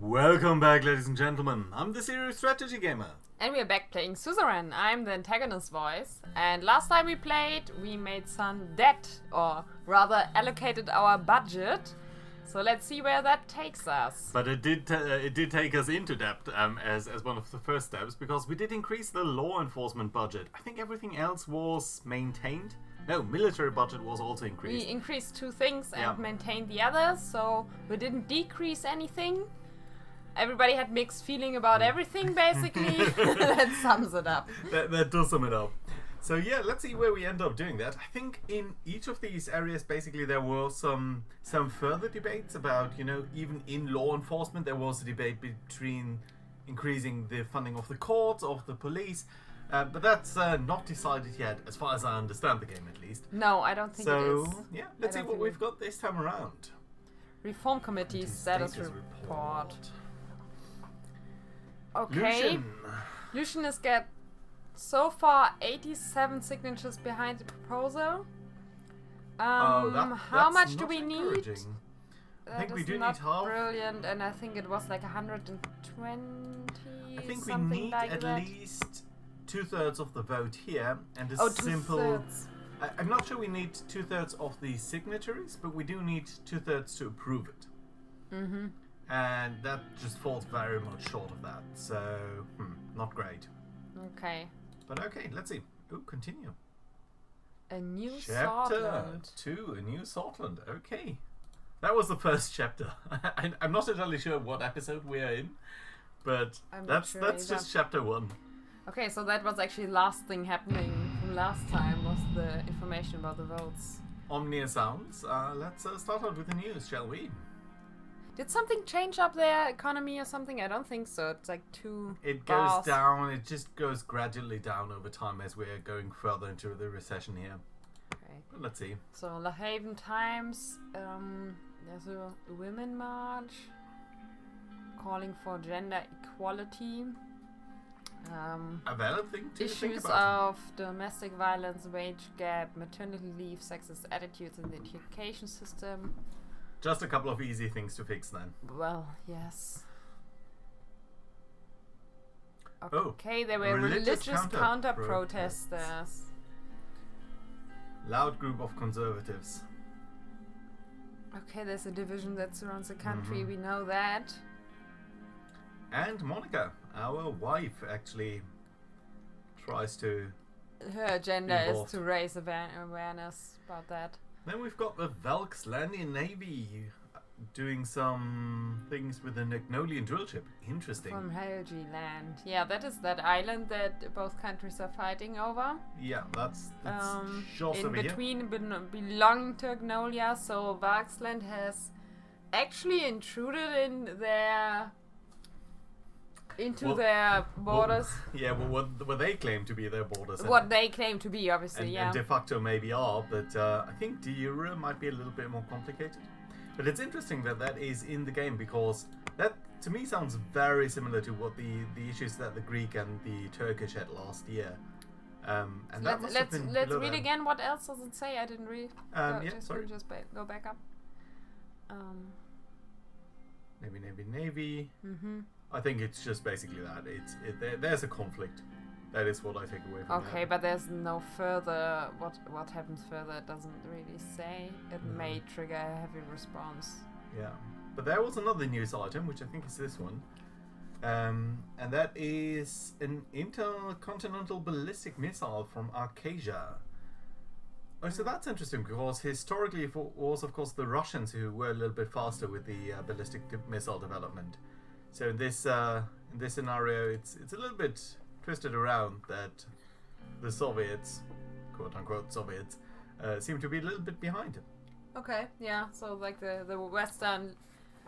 Welcome back, ladies and gentlemen. I'm the Serious Strategy Gamer. And we're back playing Suzerain. I'm the Antagonist voice. And last time we played, we made some debt, or rather allocated our budget. So let's see where that takes us. But it did take us into debt as one of the first steps, because we did increase the law enforcement budget. I think everything else was maintained. No, military budget was also increased. We increased two things and maintained the others, so we didn't decrease anything. Everybody had mixed feeling about everything, basically. That sums it up. That does sum it up. So yeah, let's see where we end up doing that. I think in each of these areas, basically, there were some further debates about, even in law enforcement, there was a debate between increasing the funding of the courts, of the police. But that's not decided yet, as far as I understand the game, at least. No, I don't think it is. So, yeah, let's see what we've got this time around. Reform Committee status report. Okay. Lucian. Lucian has got so far 87 signatures behind the proposal. How much do we need? I think we do not need half. Brilliant, and I think it was like 120. I think we something need like at that. least 2/3 of the vote here, and a 2/3. I'm not sure we need 2/3 of the signatories, but we do need 2/3 to approve it. Mm-hmm. And that just falls very much short of that, so not great. Okay. But okay, let's see. Oh, continue. A new Chapter Sordland. 2, a new Sordland. Okay. That was the first chapter. I'm not entirely sure what episode we are in, but that's just chapter 1. Okay, so that was actually the last thing happening from last time, was the information about the votes. Omnia sounds. Let's start out with the news, shall we? Did something change up their economy or something? I don't think so. It's like It bars. goes down. It just goes gradually down over time as we're going further into the recession here. Okay. But let's see. So La Haven Times, there's a women march calling for gender equality. A valid thing to think Issues about. of domestic violence, wage gap, maternity leave, sexist attitudes in the education system. Just a couple of easy things to fix then. Well, yes. Oh, Okay, there were religious counter-protesters. Loud group of conservatives. Okay, there's a division that surrounds the country, we know that. And Monica, our wife, actually tries to... Her agenda is Involved. to raise awareness about that. Then we've got the Valkslandian Navy doing some things with the Nagnolian drill ship. Interesting. From Helgeland. Yeah, that is that island that both countries are fighting over. Yeah, that's just in over here. between belonging to Agnolia, so Valksland has actually intruded in into their borders. What they claim to be their borders. What they claim to be, obviously, and, yeah. and de facto maybe are, but I think de jure might be a little bit more complicated. But it's interesting that is in the game, because that to me sounds very similar to what the issues that the Greek and the Turkish had last year. And that must have been let's below read them. again. What else does it say? I didn't read. Sorry. Just go back up. Navy. Mm-hmm. I think it's just basically that. There's a conflict. That is what I take away from that. Okay, but there's no further. What happens further? It doesn't really say. It may trigger a heavy response. Yeah, but there was another news item, which I think is this one, and that is an intercontinental ballistic missile from Arcasia. Oh, so that's interesting, because historically it was, of course, the Russians who were a little bit faster with the ballistic missile development. So in this scenario, it's a little bit twisted around, that the Soviets, quote unquote Soviets, seem to be a little bit behind. Okay, yeah. So like the Western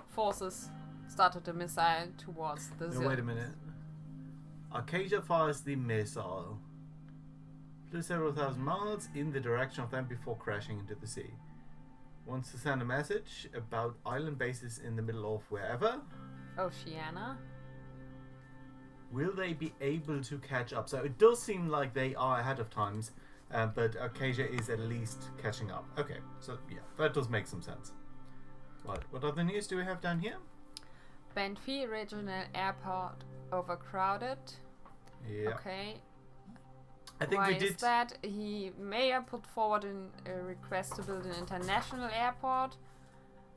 forces started a missile towards the. No, wait a minute. Arcasia fires the missile. Flew several thousand miles in the direction of them before crashing into the sea. Wants to send a message about island bases in the middle of wherever. Oceania. Will they be able to catch up? So it does seem like they are ahead of times, but Arcasia is at least catching up. Okay, so yeah, that does make some sense. What other news do we have down here? Banfi Regional Airport overcrowded. Yeah. Okay. I think Why we did. is that? Mayor put forward a request to build an international airport.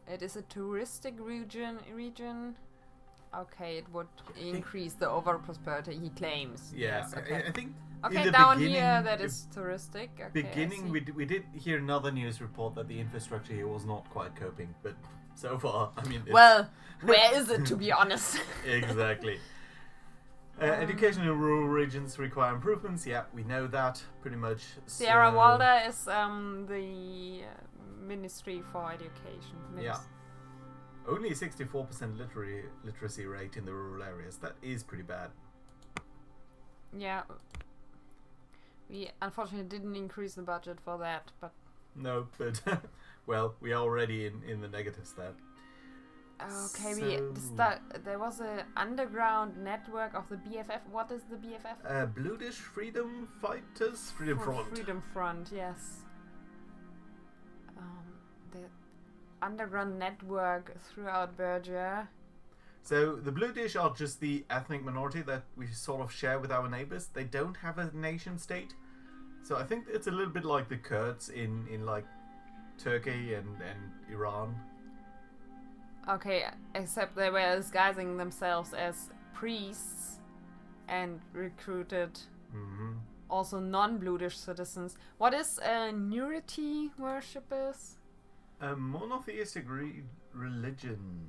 It is a touristic region. Okay, it would increase the overall prosperity, he claims. Yeah, Yes, okay. I think. Okay, in the down beginning, here that is touristic. Okay, beginning we did hear another news report that the infrastructure here was not quite coping, but so far, I mean. Well, where is it, to be honest? Exactly. Education in rural regions require improvements. Yeah, we know that pretty much. Sierra Walder is the Ministry for Education. Yeah. Only 64% literacy rate in the rural areas. That is pretty bad. Yeah. We unfortunately didn't increase the budget for that, but... No, but... well, we are already in the negatives there. Okay, So- there was an underground network of the BFF. What is the BFF? Bluedish Freedom Fighters? Freedom Front. Freedom Front, yes. The underground network throughout Berger. So the Bluedish are just the ethnic minority that we sort of share with our neighbors. They don't have a nation state. So I think it's a little bit like the Kurds in like Turkey and Iran. Okay, except they were disguising themselves as priests and recruited also non-Bluedish citizens. What is nudity worshippers? A monotheistic religion.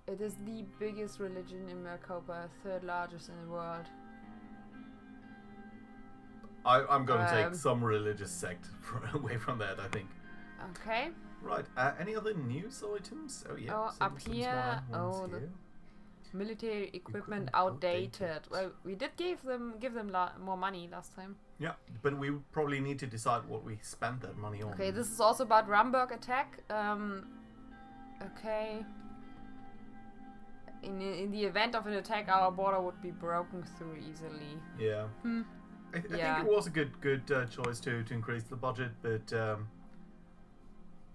It is the biggest religion in Maricopa, third largest in the world. I'm going to take some religious sect away from that, I think. Okay. Right. Any other news items? Oh yeah. Oh, some up here. small ones Oh, the here. military equipment Equipment outdated. outdated. Well, we did give them more money last time. Yeah, but we probably need to decide what we spent that money on. Okay, this is also about Ramberg attack. Okay. In the event of an attack, our border would be broken through easily. Yeah. I think it was a good choice to increase the budget, but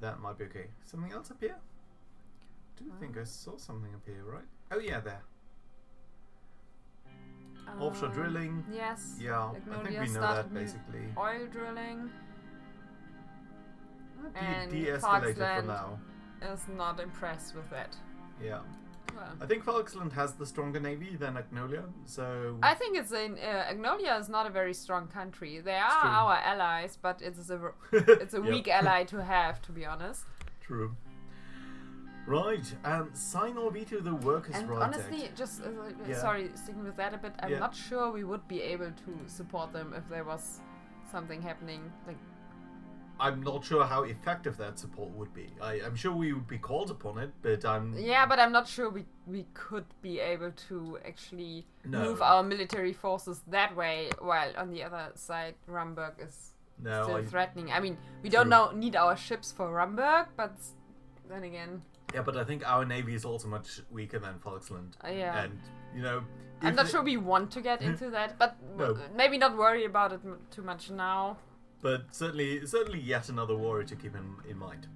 that might be okay. Something else up here? I do think I saw something up here, right? Oh yeah, there. Offshore drilling. Yes. Yeah, I think Magnolia we know started that basically. Oil drilling and De-escalated for Falkland now. is not impressed with that. Yeah. Well, I think Falkland has the stronger navy than Agnolia, so... I think it's Agnolia is not a very strong country. They are true. our allies, but it's a weak ally to have, to be honest. True. Right, sign or veto the Workers' And Rights honestly, Act. just Yeah. sorry, sticking with that a bit, I'm Yeah. not sure we would be able to support them if there was something happening. Like, I'm not sure how effective that support would be. I'm sure we would be called upon it, but I'm... yeah, but I'm not sure we could be able to actually No. move our military forces that way, while on the other side, Ramberg is still threatening. I mean, we don't need our ships for Ramberg, but then again... Yeah, but I think our navy is also much weaker than Falkland. Yeah. And, you know... I'm not sure we want to get into that, but No. maybe not worry about it too much now. But certainly yet another worry to keep in mind.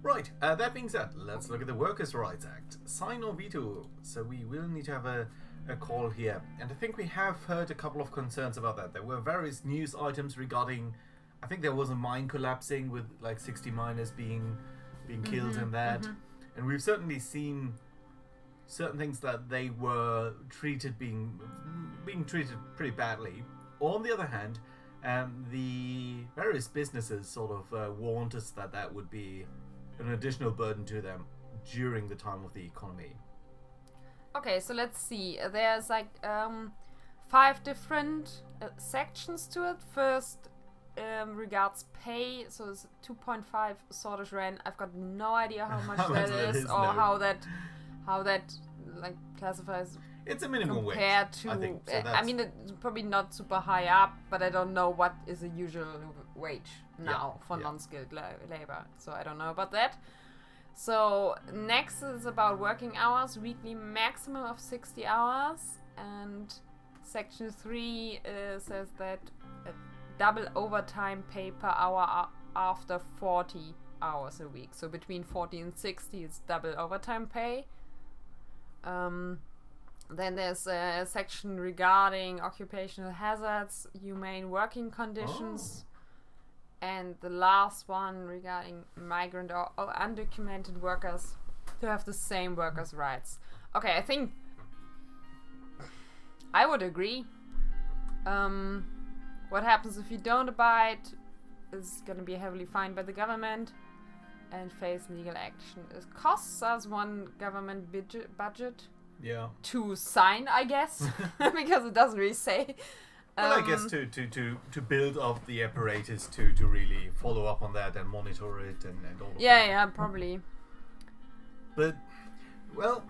Right, that being said, let's look at the Workers' Rights Act. Sign or veto. So we will need to have a call here. And I think we have heard a couple of concerns about that. There were various news items regarding... I think there was a mine collapsing with like 60 miners being killed in that. And we've certainly seen certain things that they were being treated pretty badly. On the other hand... the various businesses sort of warned us that would be an additional burden to them during the time of the economy. Okay, so let's see. There's like 5 different sections to it. First, regards pay, so it's 2.5 Sordland. I've got no idea how much that is, or no. how that like classifies. It's a minimum wage, compared to, I think. So I mean, it's probably not super high up, but I don't know what is a usual wage now for non-skilled labor. So I don't know about that. So next is about working hours, weekly maximum of 60 hours. And section 3 says that double overtime pay per hour after 40 hours a week. So between 40 and 60 is double overtime pay. Then there's a section regarding occupational hazards, humane working conditions, and the last one regarding migrant or undocumented workers to have the same workers' rights. Okay, I think I would agree. What happens if you don't abide is going to be heavily fined by the government and face legal action. It costs us one government budget to sign, I guess, because it doesn't really say. Well, I guess to build up the apparatus to really follow up on that and monitor it and all of that. Yeah, probably. But, well,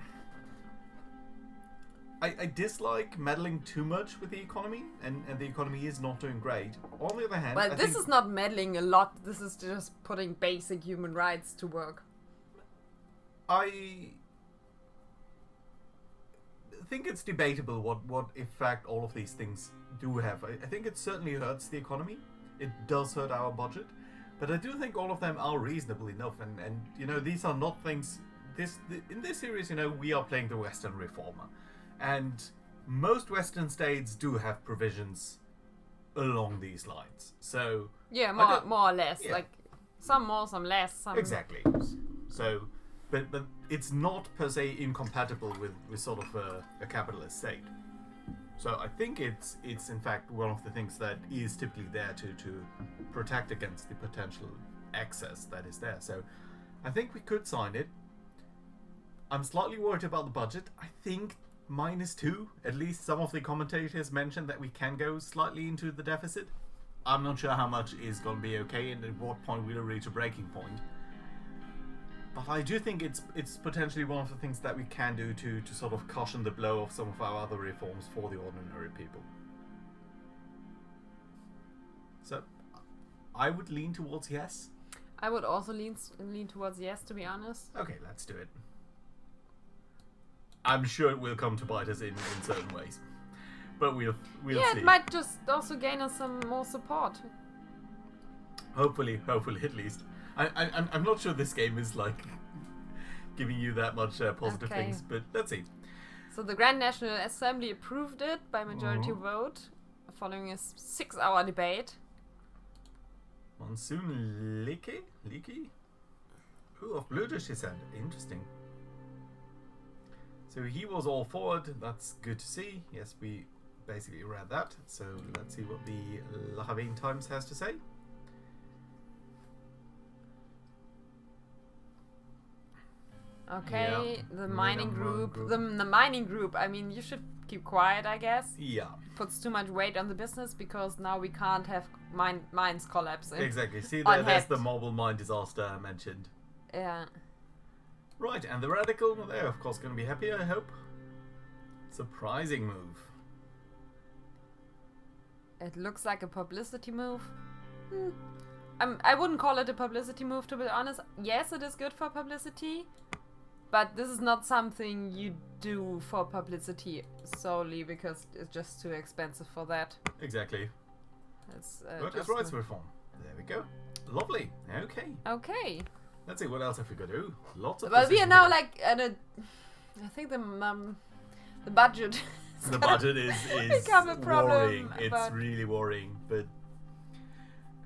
I dislike meddling too much with the economy, and the economy is not doing great. On the other hand, well, this is not meddling a lot. This is just putting basic human rights to work. I think it's debatable what effect all of these things do have. I think it certainly hurts the economy. It does hurt our budget, but I do think all of them are reasonable enough. And you know, these are not things. In this series, you know, we are playing the Western reformer, and most Western states do have provisions along these lines. So yeah, more or less, like some more, some less. Some exactly. So. But it's not per se incompatible with sort of a capitalist state. So I think it's in fact one of the things that is typically there to protect against the potential excess that is there. So I think we could sign it. I'm slightly worried about the budget. I think -2. At least some of the commentators mentioned that we can go slightly into the deficit. I'm not sure how much is going to be okay and at what point we'll reach a breaking point. But I do think it's potentially one of the things that we can do to sort of cushion the blow of some of our other reforms for the ordinary people. So, I would lean towards yes. I would also lean towards yes, to be honest. Okay, let's do it. I'm sure it will come to bite us in certain ways. But we'll see. Yeah, it might just also gain us some more support. Hopefully at least. I'm not sure this game is like giving you that much positive things, but let's see. So the Grand National Assembly approved it by majority vote, following a 6-hour debate. Monsoon Leakey? Who of British descent? Interesting. So he was all for it. That's good to see. Yes, we basically read that. So let's see what the La Havane Times has to say. Okay, the mining group. The mining group, I mean, you should keep quiet, I guess. Yeah. Puts too much weight on the business because now we can't have mines collapsing. Exactly. See, there's the mobile mine disaster I mentioned. Yeah. Right, and the radical, they're of course going to be happy, I hope. Surprising move. It looks like a publicity move. I wouldn't call it a publicity move, to be honest. Yes, it is good for publicity. But this is not something you do for publicity solely because it's just too expensive for that. Exactly. It's Workers' rights reform. There we go. Lovely. Okay. Okay. Let's see, what else have we got to do? Lots of. Well, we are now like at a. I think the budget. The budget is become a problem. Worrying. It's really worrying, but.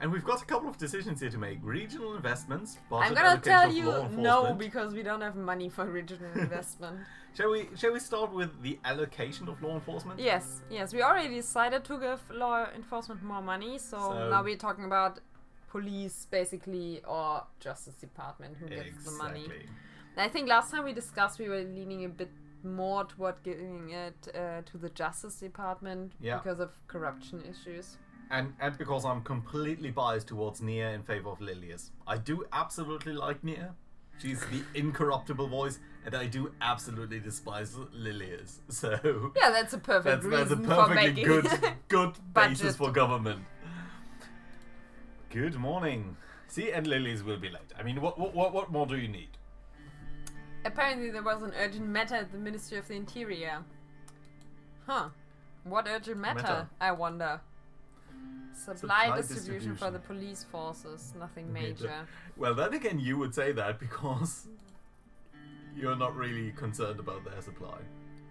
And we've got a couple of decisions here to make. Regional investments, budget I'm gonna tell you law enforcement. no, because we don't have money for regional investment. Shall we start with the allocation of law enforcement? Yes. We already decided to give law enforcement more money, so now we're talking about police, basically, or Justice Department who gets the money. And I think last time we discussed, we were leaning a bit more toward giving it to the Justice Department because of corruption issues. And because I'm completely biased towards Nia in favor of Lilias. I do absolutely like Nia. She's the incorruptible voice, and I do absolutely despise Lilias. So yeah, that's a perfect reason that's a perfectly for making good basis for government. Good morning. See, and Lilias will be late. I mean, what more do you need? Apparently there was an urgent matter at the Ministry of the Interior. Huh. What urgent matter? I wonder. Supply distribution for the police forces. Nothing major. Well, then again, you would say that because you're not really concerned about their supply.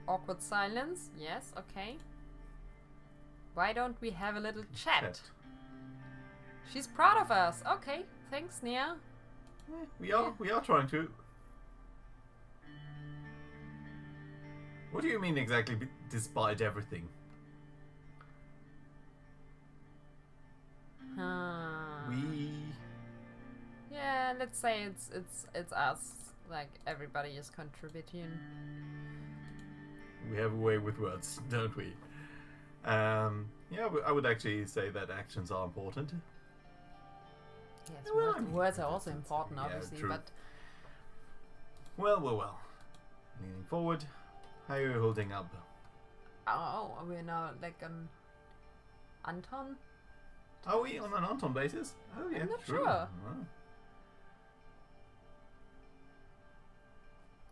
Awkward silence. Yes, okay. Why don't we have a little chat? She's proud of us. Okay, thanks, Nia. We are trying to. What do you mean exactly? Despite everything. Yeah, let's say it's us. Like everybody is contributing. We have a way with words, don't we? Yeah, I would actually say that actions are important. Yes, words are also important, obviously, true. but... Well. Leaning forward, how are you holding up? Oh, we're now like on Anton? Are we on an Anton basis? Oh yeah, I'm not true. sure. Wow.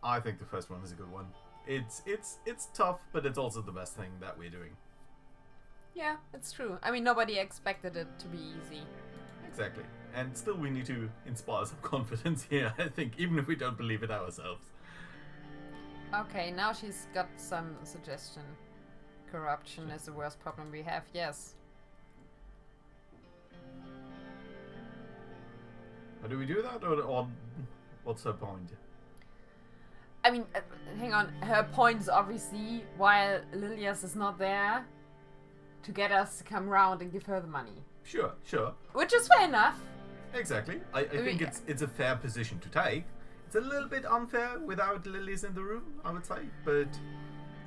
I think the first one is a good one. It's tough, but it's also the best thing that we're doing. Yeah, it's true. I mean, nobody expected it to be easy. Exactly. And still we need to inspire some confidence here, I think, even if we don't believe it ourselves. Okay, now she's got some suggestion. Corruption is the worst problem we have, yes. But do we do that, or what's her point? I mean, hang on. Her point is obviously, while Lilias is not there, to get us to come round and give her the money. Sure. Which is fair enough. Exactly. I think it's a fair position to take. It's a little bit unfair without Lilias in the room, I would say. But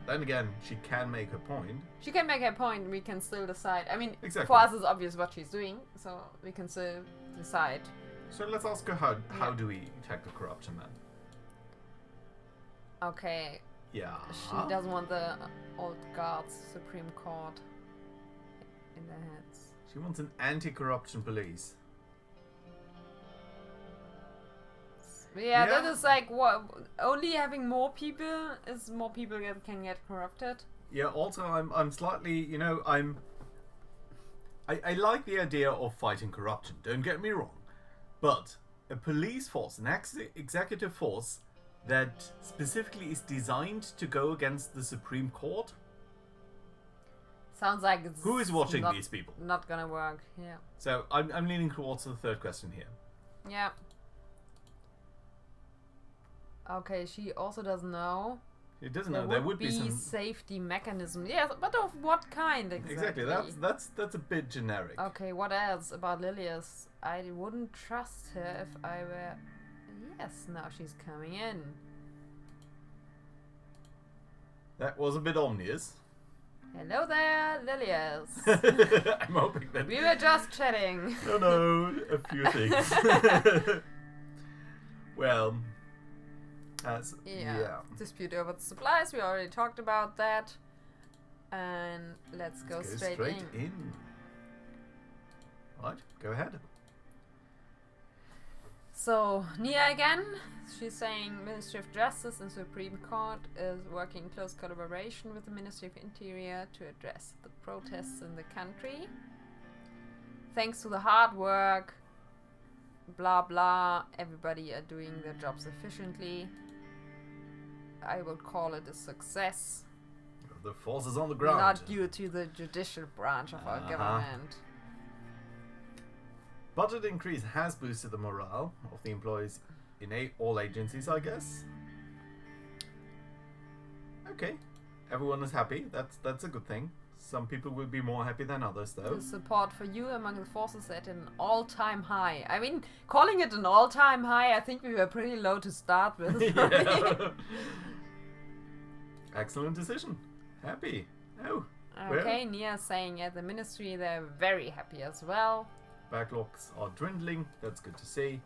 then again, she can make her point. She can make her point, we can still decide. I mean, exactly. For us it's obvious what she's doing, so we can still decide. So let's ask her how do we tackle corruption then? Okay. Yeah. She doesn't want the old guards, Supreme Court in their heads. She wants an anti-corruption police. Yeah, that is like what only having more people is more people that can get corrupted. Yeah. Also, I'm slightly, I like the idea of fighting corruption. Don't get me wrong, but a police force, an executive force that specifically is designed to go against the Supreme Court. Sounds like it's who is watching these people? Not gonna work. Yeah. So I'm leaning towards the third question here. Yeah. Okay, she also doesn't know. She doesn't know. There would be some safety mechanism. Yes, but of what kind exactly? Exactly. That's a bit generic. Okay, what else about Lilias? I wouldn't trust her if I were. Yes, now she's coming in. That was a bit ominous. Hello there, Lilias. I'm hoping that we were just chatting. No, a few things. Well. Yeah. Dispute over the supplies. We already talked about that. And let's go straight in. Right, go ahead. So, Nia again. She's saying Ministry of Justice and Supreme Court is working in close collaboration with the Ministry of Interior to address the protests in the country. Thanks to the hard work, blah blah, everybody are doing their jobs efficiently. I would call it a success. The force is on the ground. Not due to the judicial branch of our government. Budget increase has boosted the morale of the employees in all agencies, I guess. Okay, everyone is happy. That's a good thing. Some people will be more happy than others, though. The support for you among the forces at an all-time high. I mean, calling it an all-time high, I think we were pretty low to start with. Yeah. Excellent decision. Happy. Oh. Okay, Nia saying at the ministry they're very happy as well. Backlogs are dwindling. That's good to see.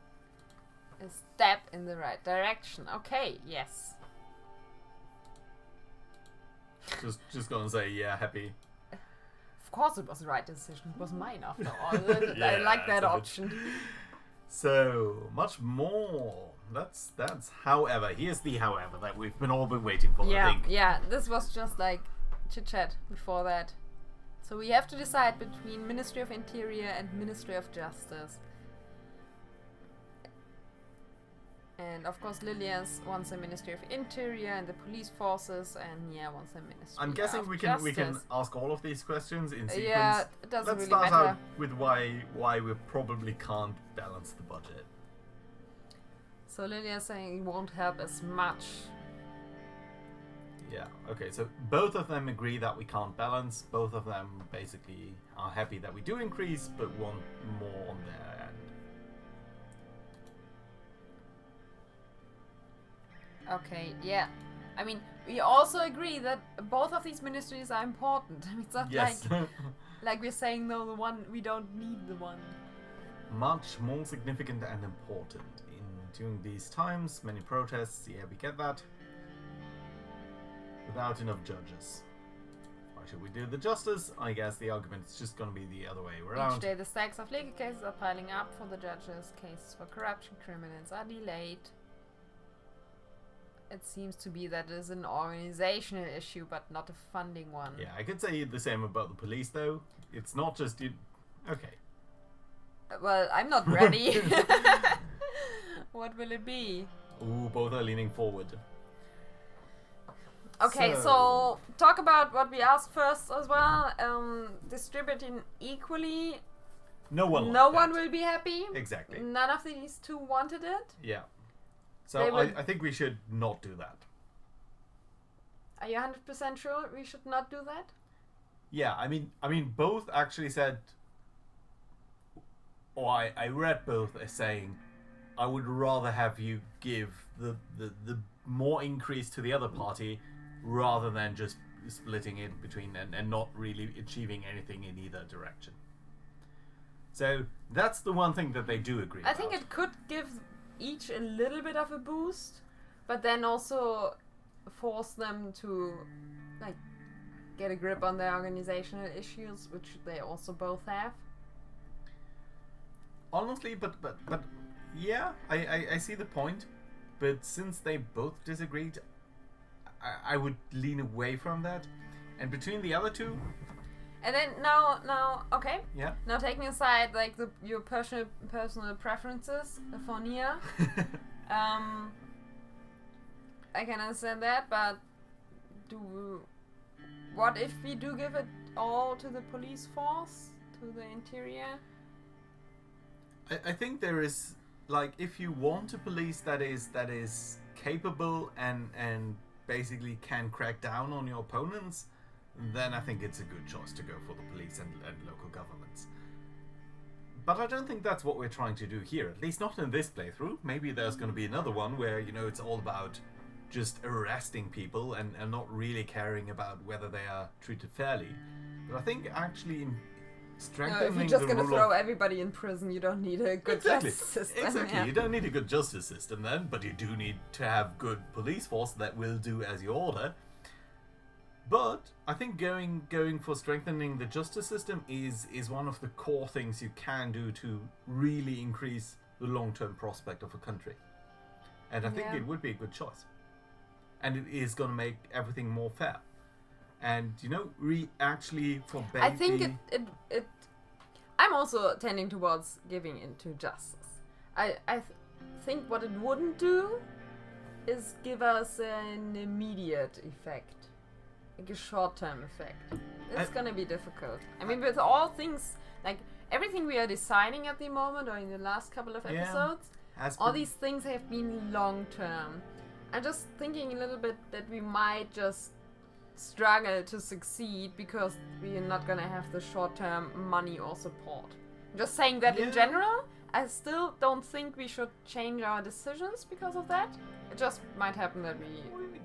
A step in the right direction. Okay, yes. Just gonna say, yeah, happy. Of course it was the right decision. It was mine after all. I like that option. So, much more. That's however. Here's the however that we've all been waiting for, I think. Yeah, this was just like chit-chat before that. So we have to decide between Ministry of Interior and Ministry of Justice. And of course Lilias wants a Ministry of Interior and the police forces, and Nia wants a Ministry I'm guessing of we can Justice. ask all of these questions in sequence. Yeah, it doesn't Let's really start matter. out with why we probably can't balance the budget. So Lilia's saying it won't help as much. Yeah, okay, so both of them agree that we can't balance. Both of them basically are happy that we do increase, but want more on their end. Okay, yeah. I mean, we also agree that both of these ministries are important. I mean, it's not Yes. like we're saying, no, the one, we don't need the one. Much more significant and important. During these times, many protests, yeah, we get that. Without enough judges. Why should we do the justice? I guess the argument is just going to be the other way around. Each day the stacks of legal cases are piling up for the judges. Cases for corruption criminals are delayed. It seems to be that it is an organizational issue, but not a funding one. Yeah, I could say the same about the police, though. It's not just you. Okay. Well, I'm not ready. What will it be? Ooh, both are leaning forward. Okay, so talk about what we asked first as well. Distributing equally. No one. No one will be happy. Exactly. None of these two wanted it. Yeah. So I think we should not do that. Are you 100% sure we should not do that? Yeah, I mean, both actually said, or I read both as saying, I would rather have you give the more increase to the other party rather than just splitting it between and not really achieving anything in either direction. So that's the one thing that they do agree I about. think it could give each a little bit of a boost, but then also force them to like get a grip on their organizational issues, which they also both have. Honestly, but yeah, I see the point, but since they both disagreed, I would lean away from that. And between the other two, And then now, okay. yeah, Now taking aside like your personal preferences for Nia, I can understand that, but what if we do give it all to the police force, to the interior? I think there is, like, if you want a police that is capable and basically can crack down on your opponents, then I think it's a good choice to go for the police and local governments. But I don't think that's what we're trying to do here, at least not in this playthrough. Maybe there's going to be another one where, you know, it's all about just arresting people and not really caring about whether they are treated fairly. But I think actually strengthening if you're just the going to rule throw of... everybody in prison, you don't need a good Exactly. justice system. Exactly. Yeah. You don't need a good justice system then, but you do need to have good police force that will do as you order. But I think going for strengthening the justice system is one of the core things you can do to really increase the long-term prospect of a country. And I think it would be a good choice. And it is going to make everything more fair. And, you know, actually forbade I think it I'm also tending towards giving into justice. I think what it wouldn't do is give us an immediate effect. Like a short-term effect. It's gonna be difficult. I mean, with all things, like everything we are deciding at the moment, or in the last couple of episodes, all these things have been long-term. I'm just thinking a little bit that we might just struggle to succeed because we are not gonna have the short-term money or support. I'm just saying that in general. I still don't think we should change our decisions because of that. It just might happen that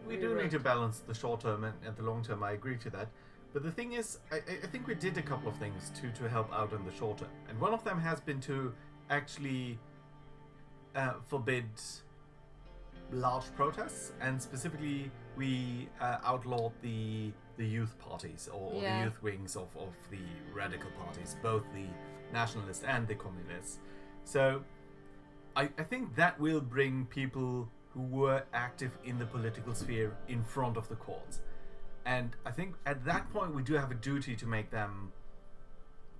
we do need to balance the short term and the long term. I agree to that. But the thing is, I think we did a couple of things to help out in the short term. And one of them has been to actually forbid large protests. And specifically, we outlawed the youth parties or the youth wings of the radical parties, both the nationalists and the communists. So I think that will bring people who were active in the political sphere in front of the courts. And I think at that point we do have a duty to make them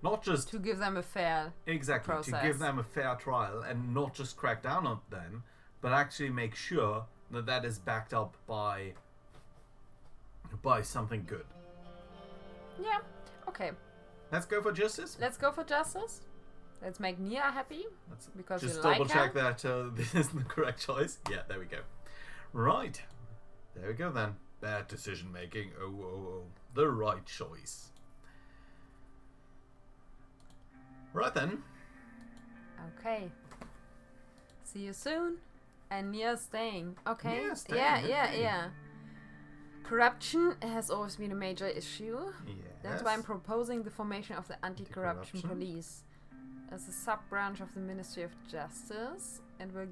not just... to give them a fair Exactly, process. to give them a fair trial and not just crack down on them, but actually make sure that that is backed up by something good. Yeah. Okay. Let's go for justice. Let's go for justice. Let's make Nia happy. Let's because just you double like check her. that this is the correct choice. Yeah, there we go. Right. There we go then. Bad decision making. Oh. The right choice. Right then. Okay. See you soon. And Nia's staying. Okay. Nia's staying, Yeah. okay. Corruption has always been a major issue. Yes. That's why I'm proposing the formation of the Anti-Corruption Anti-corruption. Police as a sub-branch of the Ministry of Justice, and will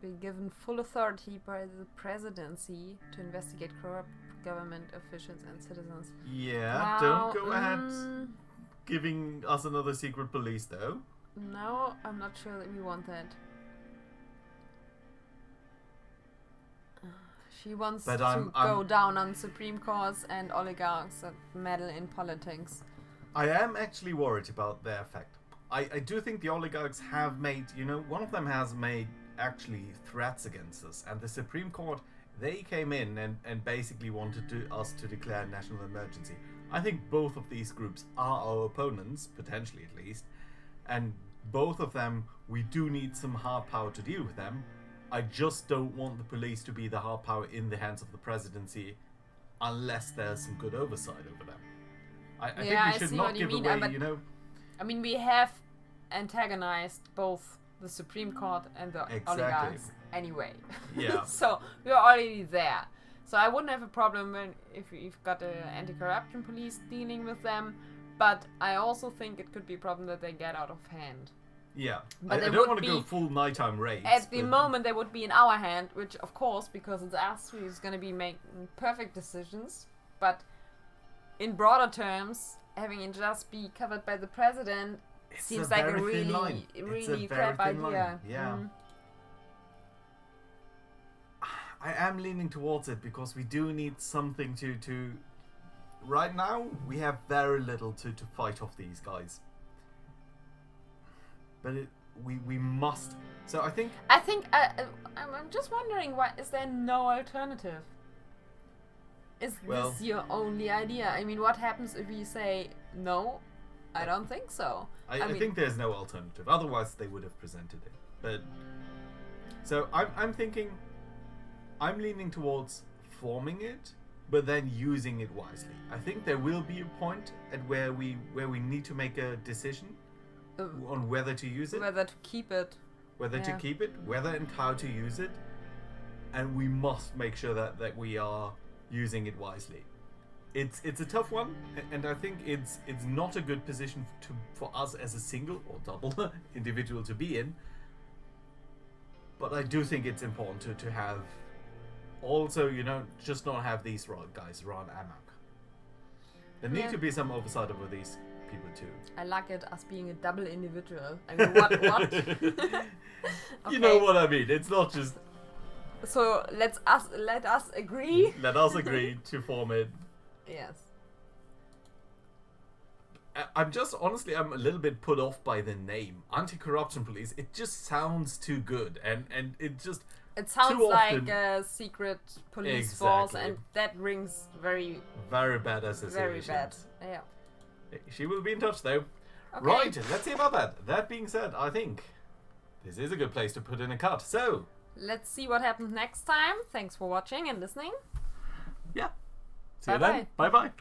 be given full authority by the presidency to investigate corrupt government officials and citizens. Yeah, Wow, don't go ahead giving us another secret police though. No, I'm not sure that we want that. She wants But to go down on Supreme Courts and oligarchs that meddle in politics. I am actually worried about their effect. I do think the oligarchs have made, one of them has made actually threats against us. And the Supreme Court, they came in and basically wanted us to declare national emergency. I think both of these groups are our opponents, potentially at least. And both of them, we do need some hard power to deal with them. I just don't want the police to be the hard power in the hands of the presidency unless there's some good oversight over them. I think we should not give away, I mean, we have antagonized both the Supreme Court and the oligarchs anyway. Yeah. So we're already there. So I wouldn't have a problem if we've got an anti-corruption police dealing with them. But I also think it could be a problem that they get out of hand. Yeah. But I don't want to go full nighttime raids. At the moment, they would be in our hand, which, of course, because it's us who's going to be making perfect decisions. But in broader terms, having it just be covered by the president seems like a really crap idea. Yeah. I am leaning towards it because we do need something to... Right now, we have very little to fight off these guys. But we must. So I think I'm just wondering, why is there no alternative? Is this your only idea? I mean, what happens if we say no? I don't think so. I think there's no alternative. Otherwise, they would have presented it. But so I'm thinking, I'm leaning towards forming it, but then using it wisely. I think there will be a point at where we need to make a decision on whether to use it, whether to keep it, whether and how to use it, and we must make sure that we are using it wisely. It's a tough one, and I think it's not a good position for us as a single or double individual to be in. But I do think it's important to have also, just not have these guys run amok. There need to be some oversight over these people too. I like it as being a double individual. I mean, what? Okay. You know what I mean. It's not just. So let us agree. Let us agree to form it. Yes. I'm a little bit put off by the name Anti-Corruption Police. It just sounds too good, and it just. It sounds like a secret police force, and that rings very bad associations. Very bad. Yeah. She will be in touch though. Okay. Right, let's see about that. That being said, I think this is a good place to put in a cut. So let's see what happens next time. Thanks for watching and listening. Yeah. See you then. Bye bye.